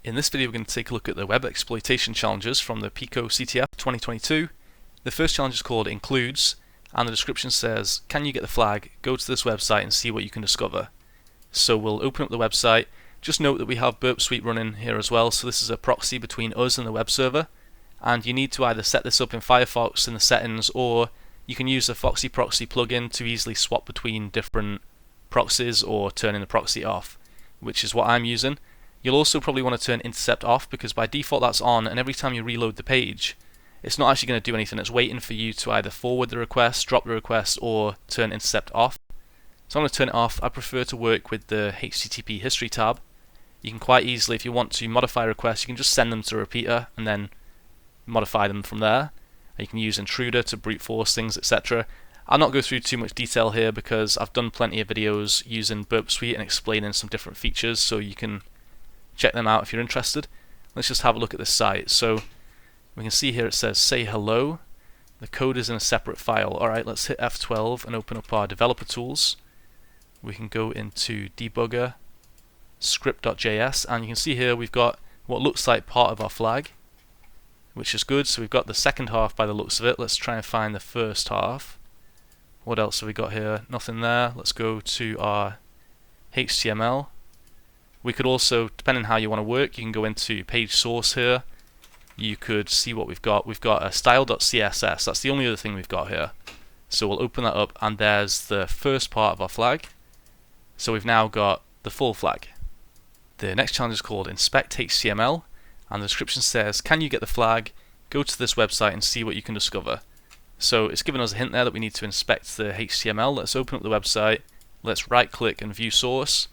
In this video we're going to take a look at the web exploitation challenges from the PicoCTF 2022. The first challenge is called Includes, and the description says, can you get the flag, go to this website and see what you can discover. So we'll open up the website. Just note that we have Burp Suite running here as well, so this is a proxy between us and the web server, and you need to either set this up in Firefox in the settings, or you can use the Foxy Proxy plugin to easily swap between different proxies or turning the proxy off, which is what I'm using. You'll also probably want to turn intercept off, because by default that's on, and every time you reload the page it's not actually going to do anything. It's waiting for you to either forward the request, drop the request, or turn intercept off. So I'm going to turn it off. I prefer to work with the HTTP history tab. You can quite easily, if you want to modify requests, you can just send them to a repeater and then modify them from there. You can use intruder to brute force things, etc. I'll not go through too much detail here because I've done plenty of videos using Burp Suite and explaining some different features, so you can check them out if you're interested. Let's just have a look at this site. So we can see here it says say hello. The code is in a separate file. Alright, let's hit F12 and open up our developer tools. We can go into debugger, script.js, and you can see here we've got what looks like part of our flag, which is good. So we've got the second half by the looks of it. Let's try and find the first half. What else have we got here? Nothing there. Let's go to our HTML. We could also, depending on how you want to work, you can go into page source here. You could see what we've got. We've got a style.css. That's the only other thing we've got here. So we'll open that up, and there's the first part of our flag. So we've now got the full flag. The next challenge is called Inspect HTML, and the description says, can you get the flag, go to this website and see what you can discover. So it's given us a hint there that we need to inspect the HTML. Let's open up the website, let's right click and view source,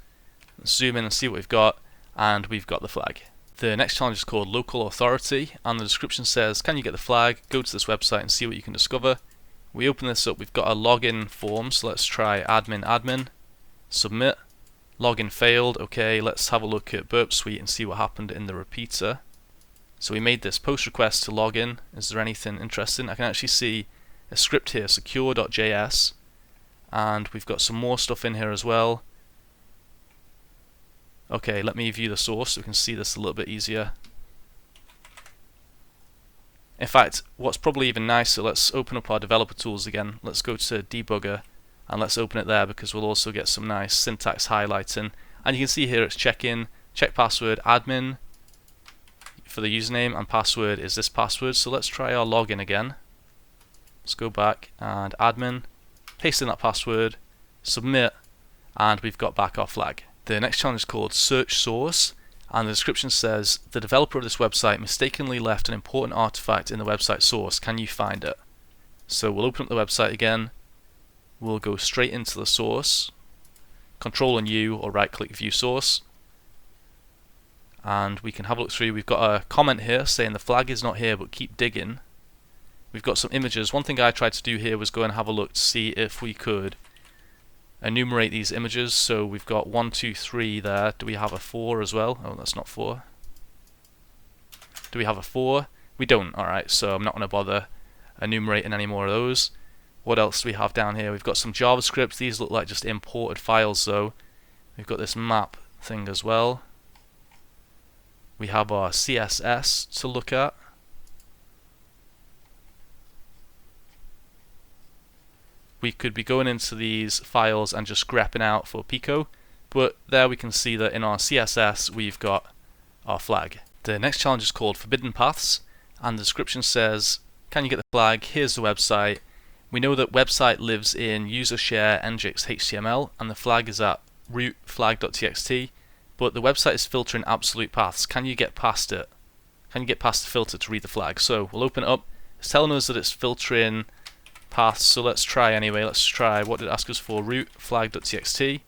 let's zoom in and see what we've got, and we've got the flag. The next challenge is called Local Authority, and the description says, can you get the flag, go to this website and see what you can discover. We open this up, we've got a login form, so let's try admin, submit. Login failed. Okay, let's have a look at Burp Suite and see what happened in the repeater. So we made this post request to login. Is there anything interesting? I can actually see a script here, secure.js, and we've got some more stuff in here as well. Okay, let me view the source so we can see this a little bit easier. In fact, what's probably even nicer, let's open up our developer tools again. Let's go to debugger and let's open it there, because we'll also get some nice syntax highlighting. And you can see here it's check password, admin for the username, and password is this password. So let's try our login again. Let's go back and admin, paste in that password, submit, and we've got back our flag. The next challenge is called Search Source, and the description says, the developer of this website mistakenly left an important artifact in the website source. Can you find it? So we'll open up the website again. We'll go straight into the source, Control and U, or right click view source, and we can have a look through. We've got a comment here saying the flag is not here but keep digging. We've got some images. One thing I tried to do here was go and have a look to see if we could enumerate these images. So we've got 1, 2, 3 there. Do we have a 4 as well? Oh, that's not 4. Do we have a 4? We don't. Alright, so I'm not going to bother enumerating any more of those. What else do we have down here? We've got some JavaScript. These look like just imported files though. We've got this map thing as well. We have our CSS to look at. We could be going into these files and just grepping out for Pico, but there we can see that in our CSS we've got our flag. The next challenge is called Forbidden Paths, and the description says, can you get the flag? Here's the website. We know that website lives in user share ngrok HTML, and the flag is at root flag.txt, but the website is filtering absolute paths. Can you get past it? Can you get past the filter to read the flag? So we'll open it up. It's telling us that it's filtering paths, so let's try anyway. Let's try, what did it ask us for? Root flag.txt.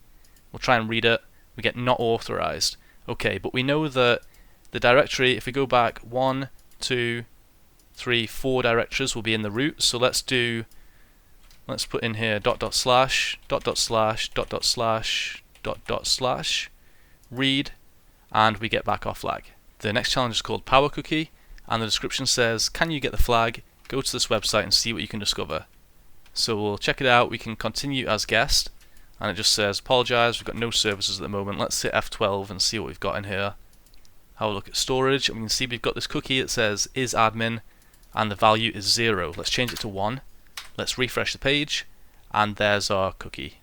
We'll try and read it. We get not authorized. Okay, but we know that the directory, if we go back 1, 2, 3, 4 directories will be in the root. So let's put in here ///// read, and we get back our flag. The next challenge is called Power Cookie, and the description says, can you get the flag? Go to this website and see what you can discover. So we'll check it out. We can continue as guest, and it just says apologize, we've got no services at the moment. Let's hit F12 and see what we've got in here. have a look at storage, and we can see we've got this cookie that says is admin, and the value is 0. Let's change it to 1. Let's refresh the page, and there's our cookie.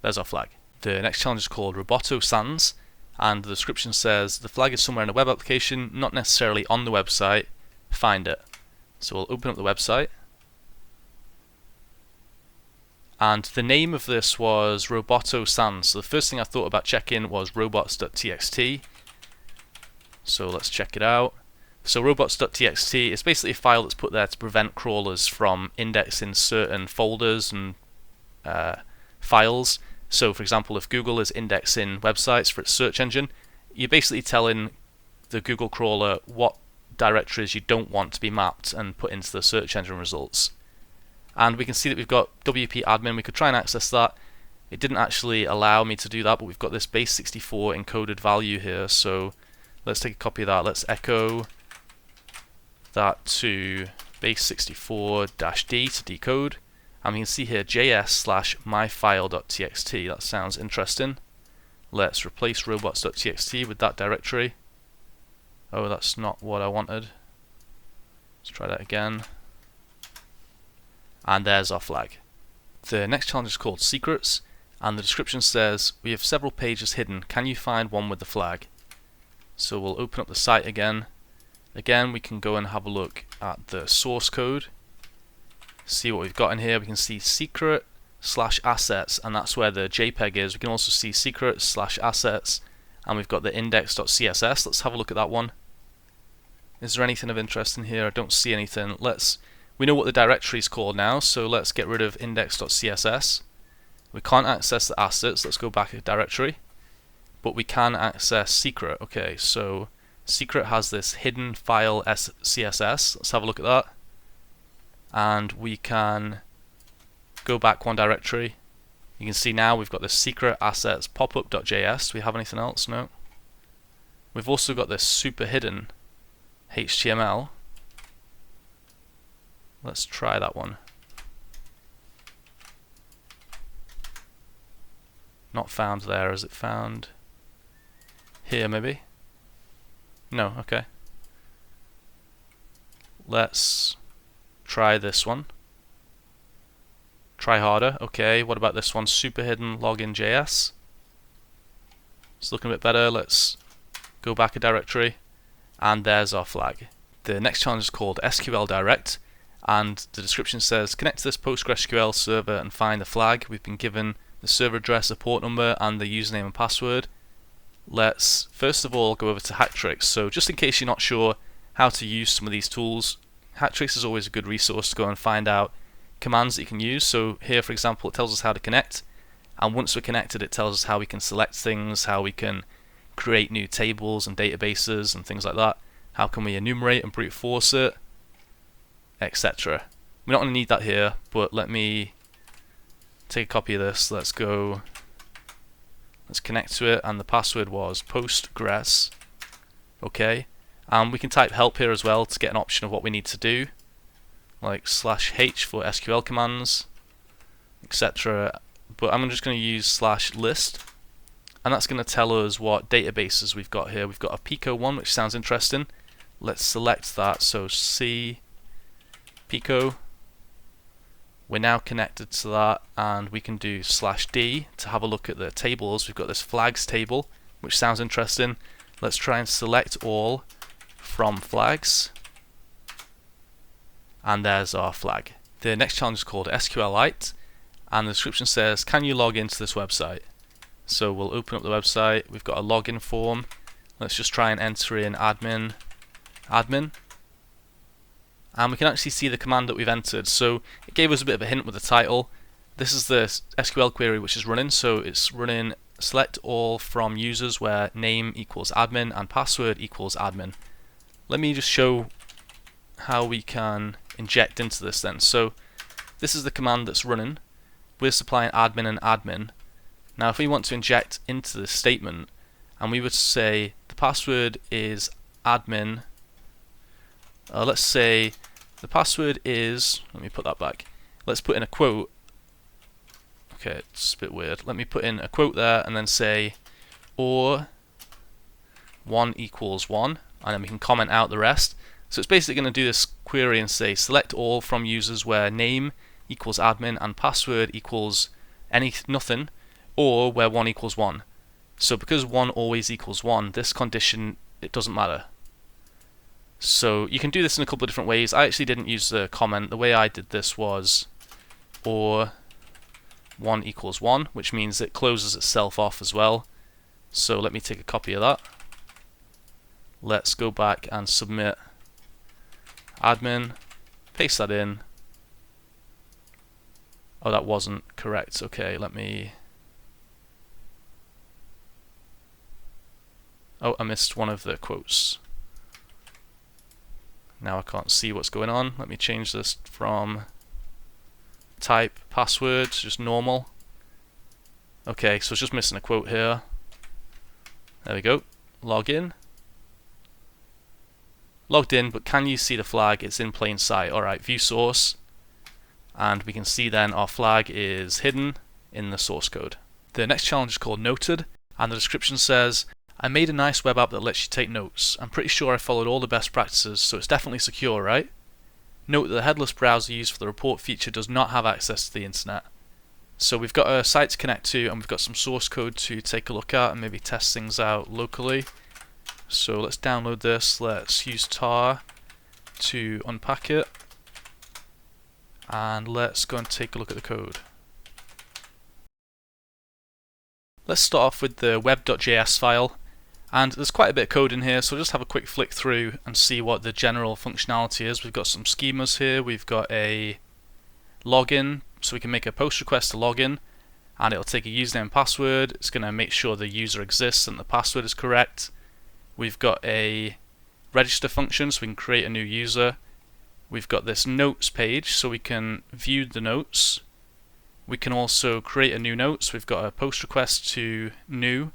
There's our flag. The next challenge is called Roboto Sans, and the description says the flag is somewhere in a web application, not necessarily on the website. Find it. So we'll open up the website. And the name of this was Roboto Sans. So the first thing I thought about checking was robots.txt. So let's check it out. So robots.txt is basically a file that's put there to prevent crawlers from indexing certain folders and files. So for example, if Google is indexing websites for its search engine, you're basically telling the Google crawler what directories you don't want to be mapped and put into the search engine results. And we can see that we've got WP admin. We could try and access that. It didn't actually allow me to do that, but we've got this base64 encoded value here. So let's take a copy of that. Let's echo that to base64-d to decode. And we can see here js/myfile.txt. That sounds interesting. Let's replace robots.txt with that directory. Oh, that's not what I wanted. Let's try that again. And there's our flag. The next challenge is called Secrets, and the description says we have several pages hidden. Can you find one with the flag? So we'll open up the site again. Again, we can go and have a look at the source code. See what we've got in here. We can see secret/assets, and that's where the JPEG is. We can also see secret/assets, and we've got the index.css. Let's have a look at that one. Is there anything of interest in here? I don't see anything. We know what the directory is called now, so let's get rid of index.css. We can't access the assets. Let's go back a directory, but we can access secret. Okay, so secret has this hidden file CSS. Let's have a look at that. And we can go back one directory. You can see now we've got this secret assets popup.js. Do we have anything else? No. We've also got this super hidden HTML. Let's try that one. Not found there. Is it found here maybe? No, okay. Let's try this one. Try harder. Okay, what about this one? Super hidden login.js. It's looking a bit better. Let's go back a directory, and there's our flag. The next challenge is called SQL Direct, and the description says connect to this PostgresQL server and find the flag. We've been given the server address, a port number, and the username and password. Let's first of all go over to Hacktricks. So just in case you're not sure how to use some of these tools, Hacktricks is always a good resource to go and find out commands that you can use. So here, for example, it tells us how to connect, and once we're connected, it tells us how we can select things, how we can create new tables and databases and things like that. How can we enumerate and brute force it, etc. We're not going to need that here, but let me take a copy of this. Let's connect to it, and the password was postgres. Okay, and we can type help here as well to get an option of what we need to do, like /h for SQL commands, etc. But I'm just going to use /list, and that's going to tell us what databases we've got here. We've got a Pico one, which sounds interesting. Let's select that. So C Pico. We're now connected to that, and we can do /d to have a look at the tables. We've got this flags table, which sounds interesting. Let's try and select all from flags, and there's our flag. The next challenge is called SQLiLite, and the description says can you log into this website? So we'll open up the website. We've got a login form. Let's just try and enter in admin, and we can actually see the command that we've entered. So it gave us a bit of a hint with the title. This is the SQL query which is running, so it's running select all from users where name equals admin and password equals admin. Let me just show how we can inject into this then. So this is the command that's running. We're supplying admin and admin. Now if we want to inject into this statement, and we would say the password is admin, let's say the password is, let me put that back, let's put in a quote. Okay, it's a bit weird. Let me put in a quote there and then say, or 1 equals 1, and then we can comment out the rest. So it's basically going to do this query and say select all from users where name equals admin and password equals nothing, or where 1 equals 1. So because 1 always equals 1, this condition, it doesn't matter. So you can do this in a couple of different ways. I actually didn't use the comment. The way I did this was or 1 equals 1, which means it closes itself off as well. So let me take a copy of that. Let's go back and submit admin, paste that in. Oh, that wasn't correct. Okay, let me... Oh, I missed one of the quotes. Now I can't see what's going on. Let me change this from type password to just normal. Okay, so it's just missing a quote here. There we go. Log in. Logged in, but can you see the flag? It's in plain sight. Alright, view source. And we can see then our flag is hidden in the source code. The next challenge is called Noted, and the description says, I made a nice web app that lets you take notes. I'm pretty sure I followed all the best practices, so it's definitely secure, right? Note that the headless browser used for the report feature does not have access to the internet. So we've got a site to connect to, and we've got some source code to take a look at and maybe test things out locally. So let's download this, let's use tar to unpack it, and let's go and take a look at the code. Let's start off with the web.js file, and there's quite a bit of code in here, so just have a quick flick through and see what the general functionality is. We've got some schemas here, we've got a login, so we can make a post request to login, and it'll take a username and password. It's going to make sure the user exists and the password is correct. We've got a register function, so we can create a new user. We've got this notes page, so we can view the notes. We can also create a new note, so we've got a post request to new,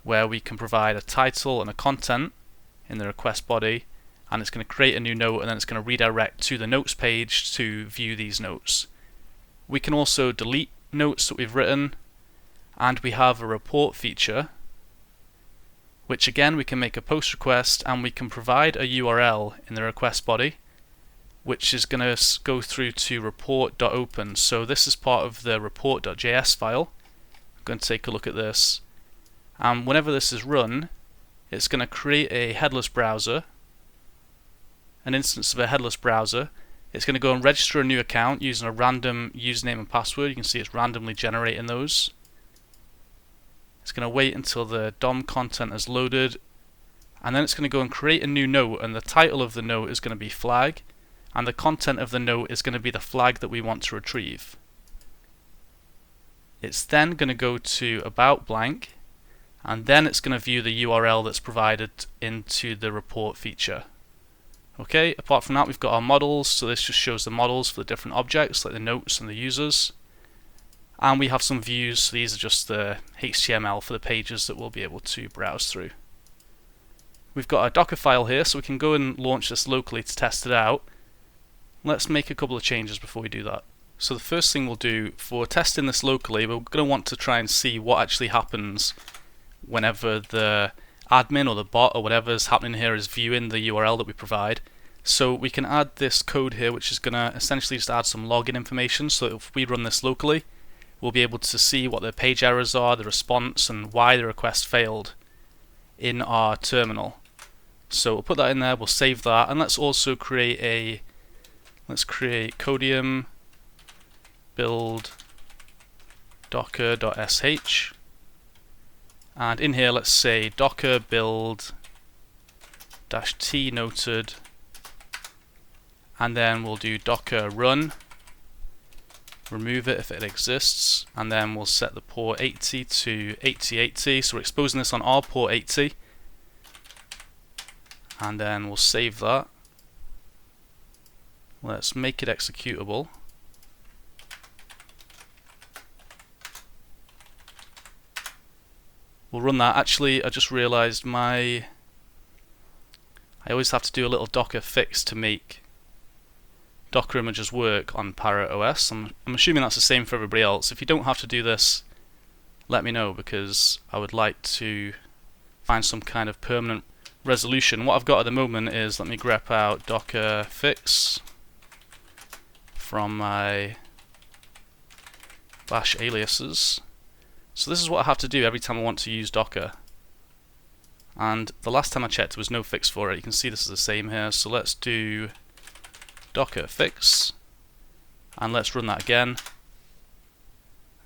where we can provide a title and a content in the request body, and it's going to create a new note, and then it's going to redirect to the notes page to view these notes. We can also delete notes that we've written, and we have a report feature, which again we can make a post request, and we can provide a URL in the request body, which is going to go through to report.open. So this is part of the report.js file. I'm going to take a look at this, and whenever this is run, it's going to create a headless browser, an instance of a headless browser. It's going to go and register a new account using a random username and password. You can see it's randomly generating those. It's going to wait until the DOM content is loaded, and then it's going to go and create a new note, and the title of the note is going to be flag, and the content of the note is going to be the flag that we want to retrieve. It's then going to go to about blank, and then it's going to view the URL that's provided into the report feature. Okay, apart from that, we've got our models, so this just shows the models for the different objects like the notes and the users. And we have some views, so these are just the HTML for the pages that we'll be able to browse through. We've got a Docker file here, so we can go and launch this locally to test it out. Let's make a couple of changes before we do that. So the first thing we'll do for testing this locally, we're going to want to try and see what actually happens whenever the admin or the bot or whatever is happening here is viewing the URL that we provide. So we can add this code here, which is going to essentially just add some login information, so that if we run this locally, we'll be able to see what the page errors are, the response, and why the request failed in our terminal. So we'll put that in there, we'll save that, and let's also create codium build docker.sh, and in here let's say docker build -t noted, and then we'll do docker run, remove it if it exists, and then we'll set the port 80 to 8080, so we're exposing this on our port 80, and then we'll save that. Let's make it executable. We'll run that. Actually, I just realized I always have to do a little Docker fix to make Docker images work on Parrot OS. I'm assuming that's the same for everybody else. If you don't have to do this, let me know, because I would like to find some kind of permanent resolution. What I've got at the moment is, let me grep out docker fix from my bash aliases. So this is what I have to do every time I want to use Docker. And the last time I checked there was no fix for it. You can see this is the same here. So let's do docker fix and let's run that again.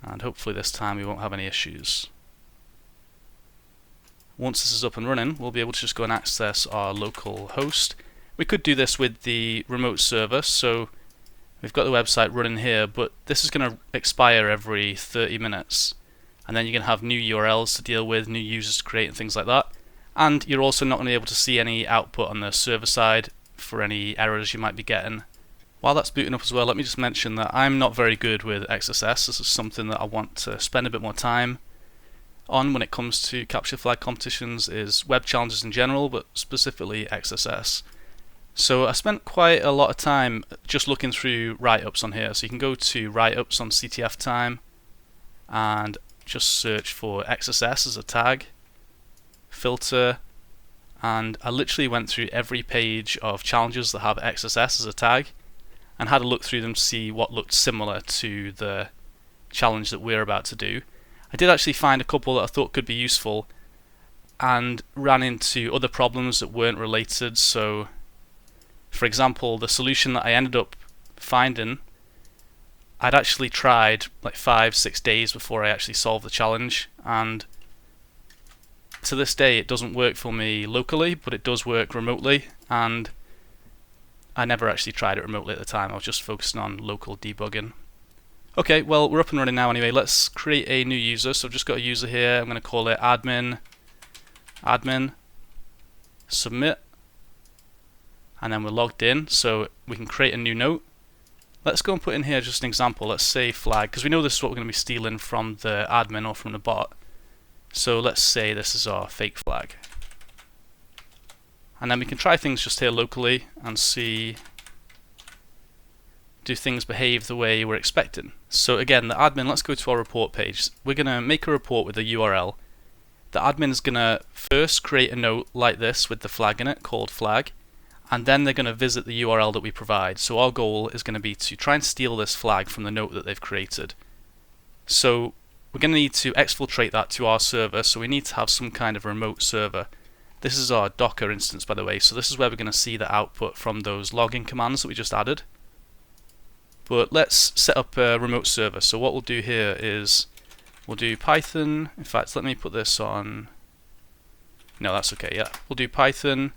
And hopefully this time we won't have any issues. Once this is up and running, we'll be able to just go and access our local host. We could do this with the remote server, so we've got the website running here, but this is going to expire every 30 minutes. And then you're going to have new URLs to deal with, new users to create and things like that. And you're also not going to be able to see any output on the server side for any errors you might be getting. While that's booting up as well, let me just mention that I'm not very good with XSS. This is something that I want to spend a bit more time on when it comes to Capture the Flag competitions, is web challenges in general, but specifically XSS. So I spent quite a lot of time just looking through write-ups on here. So you can go to write-ups on CTF time and just search for XSS as a tag, filter, and I literally went through every page of challenges that have XSS as a tag and had a look through them to see what looked similar to the challenge that we're about to do. I did actually find a couple that I thought could be useful and ran into other problems that weren't related. So for example, the solution that I ended up finding, I'd actually tried like 5-6 days before I actually solved the challenge, and to this day it doesn't work for me locally, but it does work remotely, and I never actually tried it remotely at the time. I was just focusing on local debugging. Okay, well, we're up and running now anyway. Let's create a new user. So I've just got a user here. I'm going to call it admin, submit, and then we're logged in, so we can create a new note. Let's go and put in here just an example. Let's say flag, because we know this is what we're going to be stealing from the admin or from the bot. So let's say this is our fake flag. And then we can try things just here locally and see, do things behave the way we're expecting. So again, the admin, let's go to our report page. We're going to make a report with a URL. The admin is going to first create a note like this with the flag in it, called flag, and then they're going to visit the URL that we provide. So our goal is going to be to try and steal this flag from the note that they've created. So we're going to need to exfiltrate that to our server, so we need to have some kind of remote server. This is our Docker instance, by the way, so this is where we're going to see the output from those login commands that we just added. But let's set up a remote server. So what we'll do here is we'll do Python. In fact, let me put this on. No, that's okay. Yeah, we'll do Python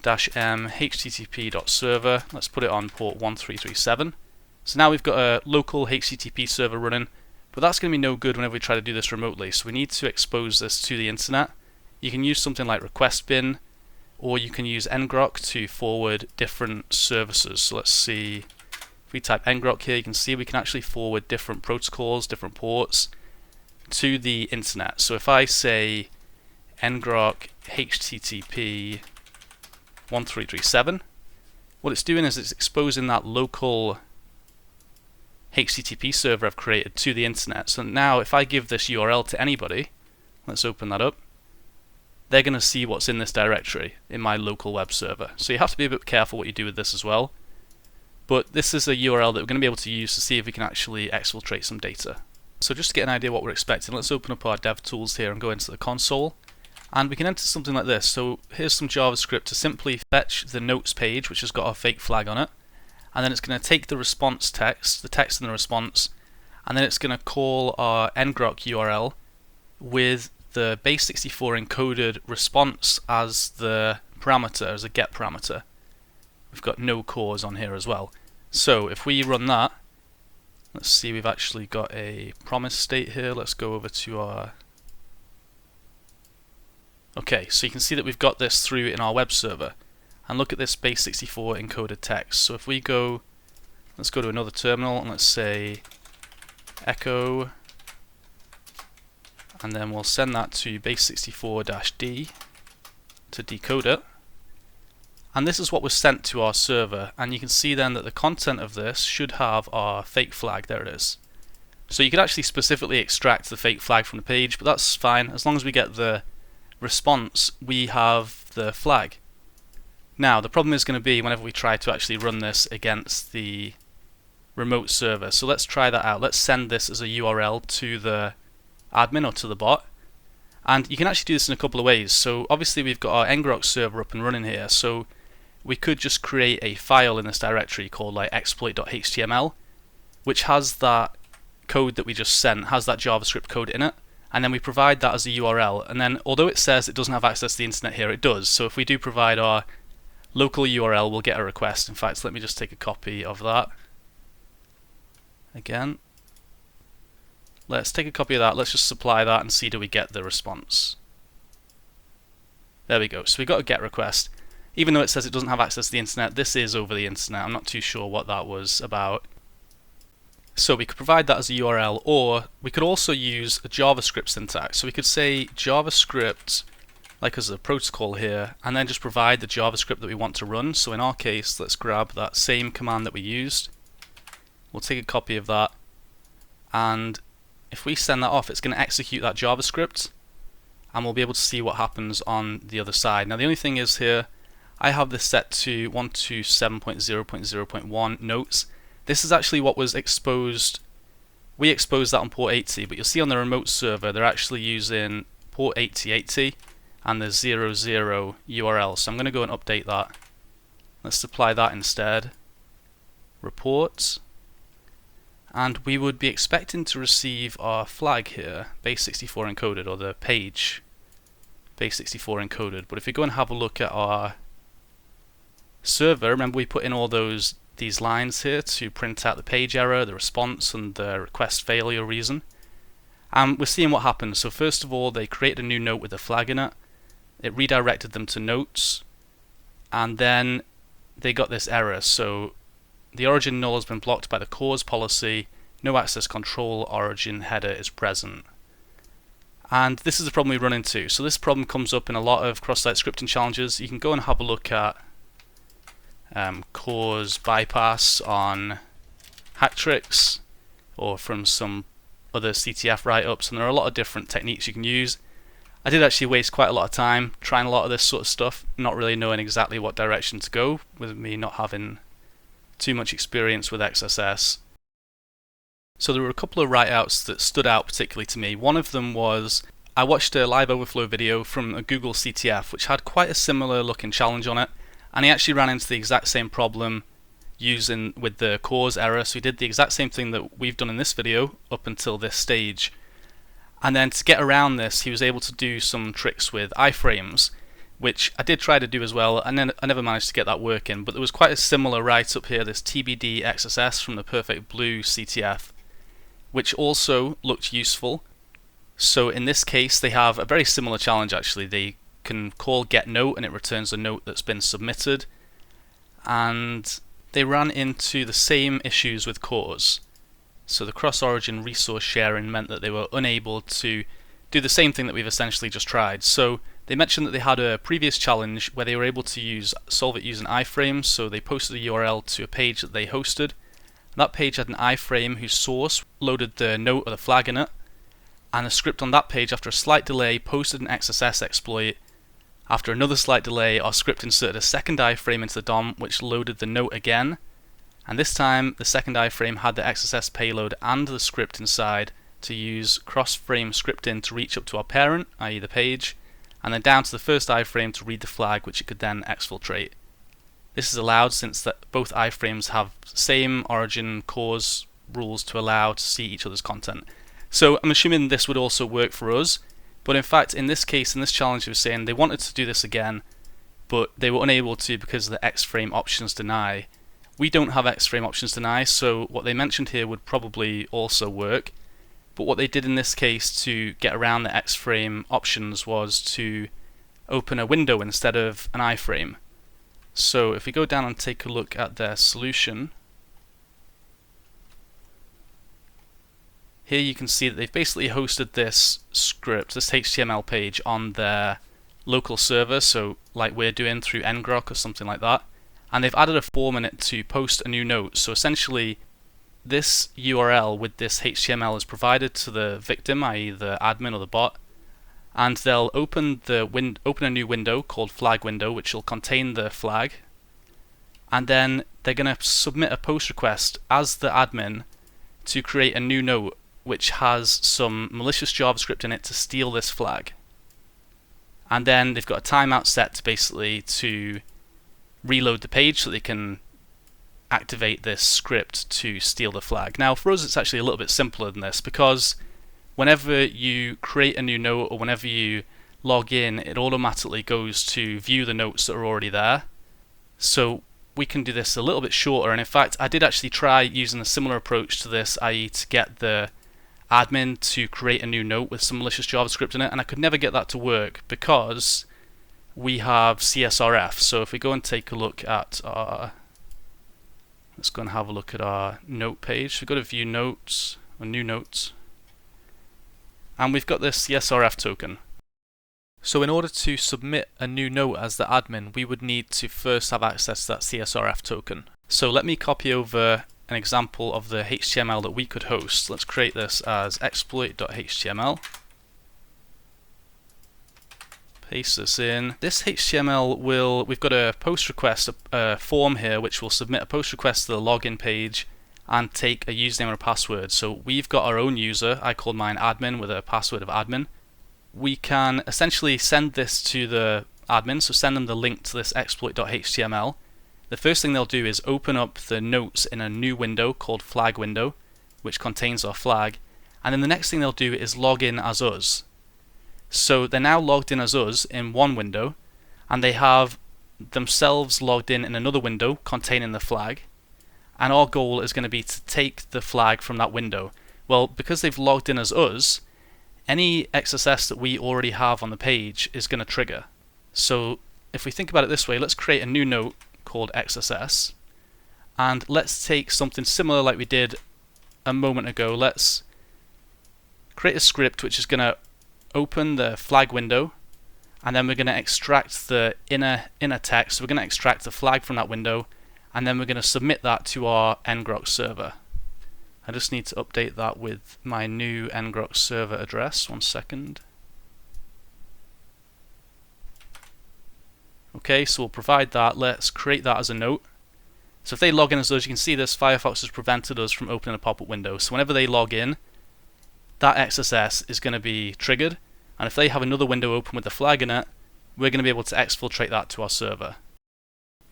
-m http.server. Let's put it on port 1337. So now we've got a local HTTP server running, but that's going to be no good whenever we try to do this remotely. So we need to expose this to the internet. You can use something like request bin, or you can use ngrok to forward different services. So let's see. If we type ngrok here, you can see we can actually forward different protocols, different ports to the internet. So if I say ngrok http 1337, what it's doing is it's exposing that local HTTP server I've created to the internet. So now if I give this URL to anybody, let's open that up, they're going to see what's in this directory in my local web server. So you have to be a bit careful what you do with this as well. But this is a URL that we're going to be able to use to see if we can actually exfiltrate some data. So just to get an idea what we're expecting, let's open up our devtools here and go into the console. And we can enter something like this. So here's some JavaScript to simply fetch the notes page, which has got our fake flag on it. And then it's going to take the response text, the text in the response, and then it's going to call our ngrok URL with the base64 encoded response as the parameter, as a get parameter. We've got no cores on here as well. So if we run that, let's see, we've actually got a promise state here. Let's go over to our... Okay, so you can see that we've got this through in our web server. And look at this base64 encoded text. So if we go, let's go to another terminal and let's say echo, and then we'll send that to base64-d to decode it. And this is what was sent to our server, and you can see then that the content of this should have our fake flag. There it is. So you could actually specifically extract the fake flag from the page, but that's fine as long as we get the response, we have the flag. Now, the problem is going to be whenever we try to actually run this against the remote server. So let's try that out. Let's send this as a URL to the admin or to the bot. And you can actually do this in a couple of ways. So obviously we've got our ngrok server up and running here. So we could just create a file in this directory called like exploit.html, which has that code that we just sent, has that JavaScript code in it. And then we provide that as a URL. And then although it says it doesn't have access to the internet here, it does. So if we do provide our local URL, we'll get a request. In fact, let me just take a copy of that. Again, let's take a copy of that. Let's just supply that and see do we get the response. There we go. So we got a GET request. Even though it says it doesn't have access to the internet, this is over the internet. I'm not too sure what that was about. So we could provide that as a URL, or we could also use a JavaScript syntax. So we could say JavaScript, like as a protocol here, and then just provide the JavaScript that we want to run. So in our case, let's grab that same command that we used. We'll take a copy of that, and if we send that off, it's going to execute that JavaScript, and we'll be able to see what happens on the other side. Now the only thing is here, I have this set to 127.0.0.1 notes. This is actually what was exposed. We exposed that on port 80, but you'll see on the remote server they're actually using port 8080 and the 00 URL. So I'm going to go and update that. Let's supply that instead. Reports. And we would be expecting to receive our flag here, base64 encoded, or the page base64 encoded. But if we go and have a look at our server, remember we put in all these lines here to print out the page error, the response, and the request failure reason. And we're seeing what happens. So first of all, they created a new note with a flag in it. It redirected them to notes, and then they got this error. So the origin null has been blocked by the cause policy. No access control origin header is present. And this is the problem we run into. So this problem comes up in a lot of cross-site scripting challenges. You can go and have a look at cause bypass on Hacktricks or from some other CTF write-ups, and there are a lot of different techniques you can use. I did actually waste quite a lot of time trying a lot of this sort of stuff, not really knowing exactly what direction to go, with me not having too much experience with XSS. So there were a couple of write-outs that stood out particularly to me. One of them was, I watched a live overflow video from a Google CTF which had quite a similar looking challenge on it, and he actually ran into the exact same problem using with the cause error. So he did the exact same thing that we've done in this video up until this stage. And then to get around this, he was able to do some tricks with iframes, which I did try to do as well, and then I never managed to get that working. But there was quite a similar write-up here, this TBD XSS from the Perfect Blue CTF, which also looked useful. So in this case, they have a very similar challenge actually. They can call getNote and it returns a note that's been submitted. And they ran into the same issues with cause. So the cross-origin resource sharing meant that they were unable to do the same thing that we've essentially just tried. So they mentioned that they had a previous challenge where they were able to solve it using iframes. So they posted a URL to a page that they hosted. That page had an iframe whose source loaded the note or the flag in it, and the script on that page, after a slight delay, posted an XSS exploit. After another slight delay, our script inserted a second iframe into the DOM which loaded the note again, and this time the second iframe had the XSS payload and the script inside to use cross-frame scripting to reach up to our parent, i.e. the page, and then down to the first iframe to read the flag, which it could then exfiltrate. This is allowed since that both iframes have same origin cause rules to allow to see each other's content. So I'm assuming this would also work for us, but in fact in this case, in this challenge, they were saying they wanted to do this again, but they were unable to because of the X-frame options deny. We don't have X-frame options deny, so what they mentioned here would probably also work. But what they did in this case to get around the X-frame options was to open a window instead of an iframe. So if we go down and take a look at their solution, here you can see that they've basically hosted this script, this HTML page, on their local server, so like we're doing through ngrok or something like that, and they've added a form in it to post a new note. So essentially this URL with this HTML is provided to the victim, i.e. the admin or the bot, and they'll open a new window called flag window, which will contain the flag, and then they're going to submit a post request as the admin to create a new note which has some malicious JavaScript in it to steal this flag. And then they've got a timeout set to reload the page so they can activate this script to steal the flag. Now for us it's actually a little bit simpler than this, because whenever you create a new note or whenever you log in, it automatically goes to view the notes that are already there. So we can do this a little bit shorter, and in fact I did actually try using a similar approach to this, i.e. to get the admin to create a new note with some malicious JavaScript in it, and I could never get that to work because we have CSRF. So if we go and take a look at our, let's go and have a look at our note page. We've got to view notes or new notes, and we've got this CSRF token. So in order to submit a new note as the admin, we would need to first have access to that CSRF token. So let me copy over an example of the HTML that we could host. Let's create this as exploit.html. Paste this in. This HTML we've got a post request form here which will submit a post request to the login page and take a username and a password. So we've got our own user. I called mine admin with a password of admin. We can essentially send this to the admin, so send them the link to this exploit.html. The first thing they'll do is open up the notes in a new window called flag window, which contains our flag, and then the next thing they'll do is log in as us. So they're now logged in as us in one window, and they have themselves logged in another window containing the flag, and our goal is going to be to take the flag from that window. Well, because they've logged in as us, any XSS that we already have on the page is going to trigger. So if we think about it this way, let's create a new note called XSS, and let's take something similar like we did a moment ago. Let's create a script which is going to open the flag window, and then we're going to extract the inner text. So we're going to extract the flag from that window, and then we're going to submit that to our ngrok server. I just need to update that with my new ngrok server address. 1 second. Okay, so we'll provide that. Let's create that as a note. So if they log in as us, you can see this Firefox has prevented us from opening a pop-up window. So whenever they log in, that XSS is going to be triggered, and if they have another window open with the flag in it, we're going to be able to exfiltrate that to our server.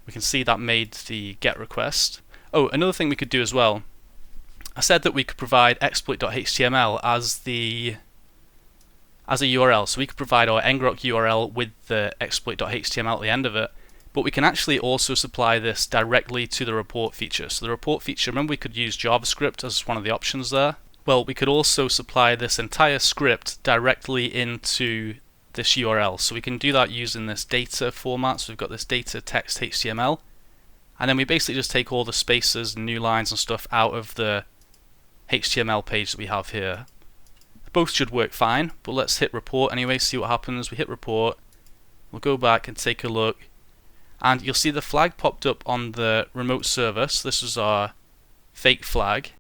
We can see that made the GET request. Oh, another thing we could do as well. I said that we could provide exploit.html as a URL, so we could provide our ngrok URL with the exploit.html at the end of it, but we can actually also supply this directly to the report feature. So the report feature, remember we could use JavaScript as one of the options there? Well, we could also supply this entire script directly into this URL. So we can do that using this data format. So we've got this data text HTML, and then we basically just take all the spaces and new lines and stuff out of the HTML page that we have here. Both should work fine, but let's hit report anyway, see what happens. We hit report, we'll go back and take a look, and you'll see the flag popped up on the remote server. So this is our fake flag,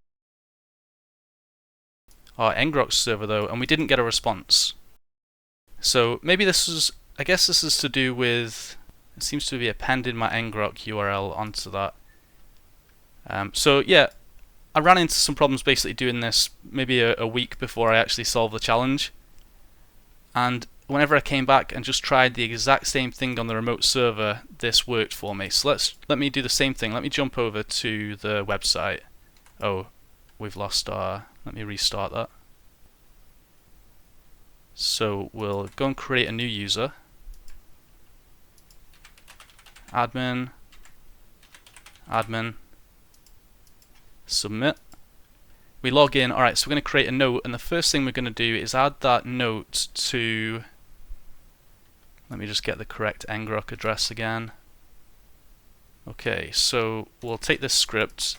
our ngrok server though, and we didn't get a response. So maybe I guess this is to do with, it seems to be appending my ngrok URL onto that. So yeah, I ran into some problems basically doing this maybe a week before I actually solved the challenge, and whenever I came back and just tried the exact same thing on the remote server, this worked for me. So let me do the same thing. Let me jump over to the website. Oh, we've lost our, let me restart that. So we'll go and create a new user. Admin, submit. We log in. Alright, so we're going to create a note, and the first thing we're going to do is add that note to, let me just get the correct ngrok address again. Okay, so we'll take this script.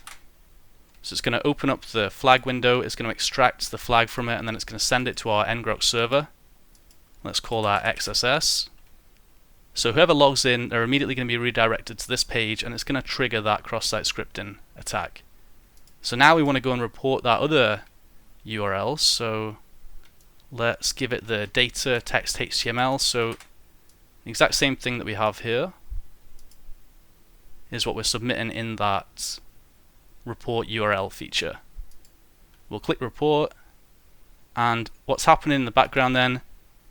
So it's going to open up the flag window, it's going to extract the flag from it, and then it's going to send it to our ngrok server. Let's call that XSS. So whoever logs in, they're immediately going to be redirected to this page, and it's going to trigger that cross-site scripting attack. So now we want to go and report that other URL, so Let's give it the data text HTML. So the exact same thing that we have here is what we're submitting in that report URL feature. We'll click report, and what's happening in the background then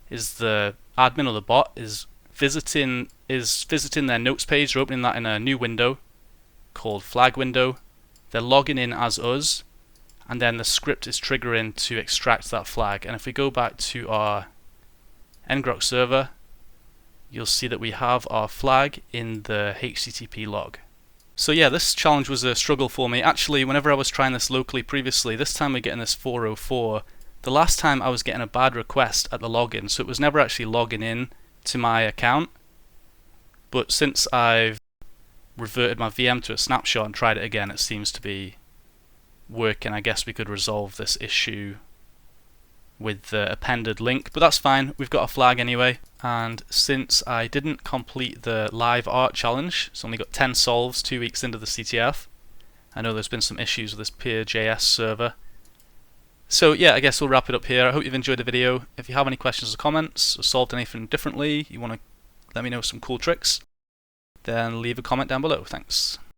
is the admin or the bot is visiting their notes page. They're opening that in a new window called flag window. They're logging in as us, and then the script is triggering to extract that flag. And if we go back to our ngrok server, you'll see that we have our flag in the HTTP log. So yeah, this challenge was a struggle for me. Actually, whenever I was trying this locally previously, this time we're getting this 404. The last time I was getting a bad request at the login, so it was never actually logging in to my account. But since I've reverted my VM to a snapshot and tried it again, it seems to be working. I guess we could resolve this issue with the appended link, but that's fine. We've got a flag anyway. And since I didn't complete the live art challenge, it's only got 10 solves 2 weeks into the CTF. I know there's been some issues with this peer.js server. So yeah, I guess we'll wrap it up here. I hope you've enjoyed the video. If you have any questions or comments, or solved anything differently, you want to let me know some cool tricks, then leave a comment down below. Thanks.